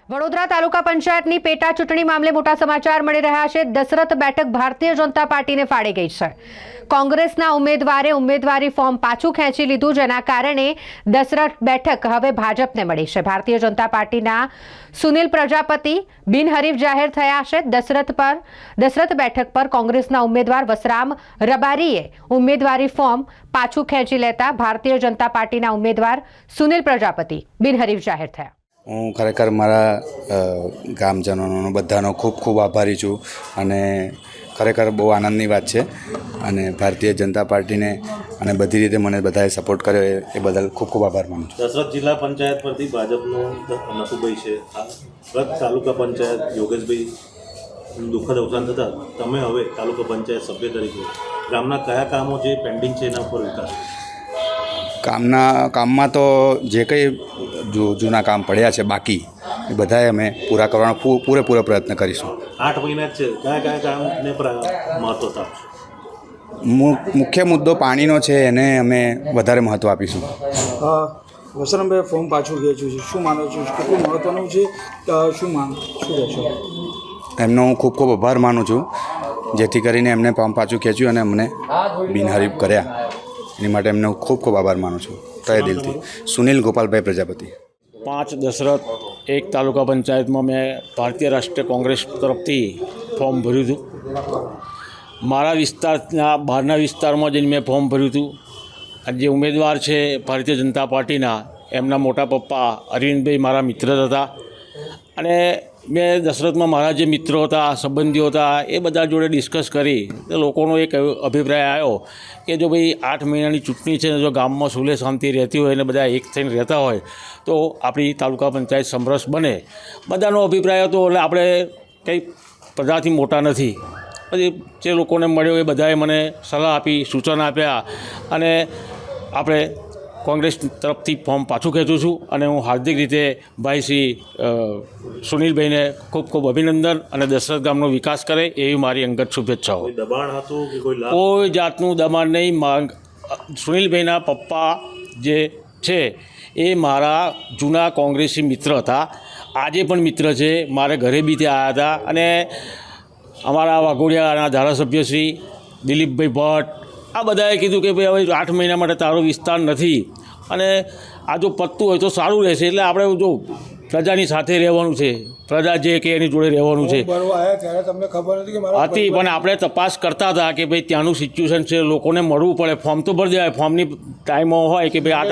વડોદરા તાલુકા પંચાયતની પેટા ચૂંટણી મામલે મોટા સમાચાર મળી રહ્યા છે। દશરથ બેઠક ભારતીય જનતા પાર્ટીને ફાળે ગઈ છે। કોંગ્રેસના ઉમેદવારે ઉમેદવારી ફોર્મ પાછું ખેંચી લીધું, જેના કારણે દશરથ બેઠક હવે ભાજપને મળી છે। ભારતીય જનતા પાર્ટીના સુનિલ પ્રજાપતિ બિનહરીફ જાહેર થયા છે। દશરથ બેઠક પર કોંગ્રેસના ઉમેદવાર વસરામ રબારીએ ઉમેદવારી ફોર્મ પાછું ખેંચી લેતા ભારતીય જનતા પાર્ટીના ઉમેદવાર સુનિલ પ્રજાપતિ બિનહરીફ જાહેર થયા। હું ખરેખર મારા ગામજનોનો બધાનો ખૂબ ખૂબ આભારી છું અને ખરેખર બહુ આનંદની વાત છે અને ભારતીય જનતા પાર્ટીને અને બધી રીતે મને બધાએ સપોર્ટ કર્યો એ બદલ ખૂબ ખૂબ આભાર માનું છું। દશરથ જિલ્લા પંચાયત પરથી ભાજપનો નથુભાઈ છે, ગત તાલુકા પંચાયત યોગેશભાઈ દુઃખદ અવસાન થતાં તમે હવે તાલુકા પંચાયત સભ્ય તરીકે ગામના કયા કામો જે પેન્ડિંગ છે એના ઉપર વિકાસ? કામમાં તો જે કંઈ જૂના કામ પડ્યા છે બાકી એ બધાએ અમે પૂરા કરવાનો પૂરેપૂરો પ્રયત્ન કરીશું। 8 મહિના જ છે, કયા કામને મહત્વ આપશો? મુખ્ય મુદ્દો પાણીનો છે, એને અમે વધારે મહત્ત્વ આપીશું। વસરામભાઈ ફોર્મ પાછું ખેંચ્યું છે, શું માનો છો? કેટલું મહત્ત્વનું છે? શું રહેશો? એમનો હું ખૂબ ખૂબ આભાર માનું છું, જેથી કરીને એમને ફોર્મ પાછું ખેંચ્યું અને અમને બિનહરીફ કર્યા, એની માટે એમનો ખૂબ ખૂબ આભાર માનું છું તહે દિલથી। સુનિલ ગોપાલભાઈ પ્રજાપતિ। 5 દશરથ એક તાલુકા પંચાયતમાં મેં ભારતીય રાષ્ટ્રીય કોંગ્રેસ તરફથી ફોર્મ ભર્યું હતું। મારા વિસ્તારના બહારના વિસ્તારમાં જઈને મેં ફોર્મ ભર્યું હતું। જે ઉમેદવાર છે ભારતીય જનતા પાર્ટીના, એમના મોટા પપ્પા અરવિંદભાઈ મારા મિત્ર હતા અને મેં દશરથમાં મારા જે મિત્રો હતા, સંબંધીઓ હતા, એ બધા જોડે ડિસ્કસ કરી તો લોકોનો એક અભિપ્રાય આવ્યો કે જો ભાઈ 8 મહિનાની ચૂંટણી છે ને જો ગામમાં સુલે શાંતિ રહેતી હોય અને બધા એક થઈને રહેતા હોય તો આપણી તાલુકા પંચાયત સમરસ બને। બધાનો અભિપ્રાય હતો એટલે આપણે કંઈ પ્રજાથી મોટા નથી। પછી જે લોકોને મળ્યો એ બધાએ મને સલાહ આપી, સૂચન આપ્યા અને આપણે કોંગ્રેસ તરફથી ફોર્મ પાછું ખેંચું છું અને હું હાર્દિક રીતે ભાઈ શ્રી સુનિલભાઈને ખૂબ ખૂબ અભિનંદન અને દશરથ ગામનો વિકાસ કરે એવી મારી અંગત શુભેચ્છાઓ। દબાણ હતું કે કોઈ જાતનું દબાણ નહીં। સુનિલભાઈના પપ્પા જે છે એ મારા જૂના કોંગ્રેસી મિત્ર હતા, આજે પણ મિત્ર છે, મારે ઘરે બી ત્યાં આવ્યા હતા અને અમારા વાઘોડિયાના ધારાસભ્ય શ્રી દિલીપભાઈ ભટ્ટ આ બધાએ કીધું કે ભાઈ હવે 8 મહિના માટે તારો વિસ્તાર નથી અને આ જો પતતું હોય તો સારું રહેશે। એટલે આપણે જો પ્રજાની સાથે રહેવાનું છે, પ્રજા જે કે એની જોડે રહેવાનું છે હતી, પણ આપણે તપાસ કરતા હતા કે ભાઈ ત્યાંનું સિચ્યુએશન છે, લોકોને મળવું પડે, ફોર્મ તો ભરી દેવાય, ફોર્મની ટાઈમો હોય કે ભાઈ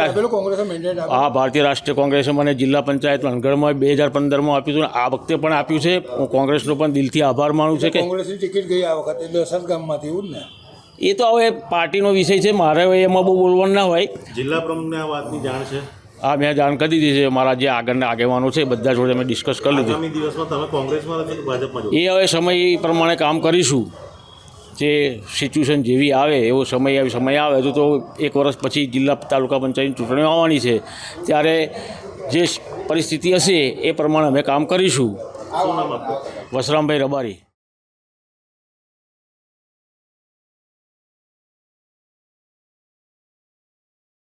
આ ભારતીય રાષ્ટ્રીય કોંગ્રેસે મને જિલ્લા પંચાયત અનગઢમાં 2015માં આપ્યું હતું, આ વખતે પણ આપ્યું છે। હું કોંગ્રેસનો પણ દિલથી આભાર માનું છું કે કોંગ્રેસની ટિકિટ ગઈ આ વખતે દશરથ ગામમાંથી, એવું ને? એ તો હવે પાર્ટીનો વિષય છે, મારે એમાં બહુ બોલવાનું ના હોય। જિલ્લા પ્રમુખને આ વાતની જાણ છે? હા, મેં જાણ કરી દીધી છે, મારા જે આગળના આગેવાનો છે બધા જોડે મેં ડિસ્કસ કરી લીધું। આગામી દિવસમાં તમે કોંગ્રેસમાં રહેશો કે ભાજપમાં? એ હવે સમય પ્રમાણે કામ કરીશું, જે સિચ્યુએશન જેવી આવે એવો સમય આવે તો 1 વર્ષ પછી જિલ્લા તાલુકા પંચાયતની ચૂંટણીઓ આવવાની છે, ત્યારે જે પરિસ્થિતિ હશે એ પ્રમાણે અમે કામ કરીશું। શું નામ આપનું? વસરામભાઈ રબારી।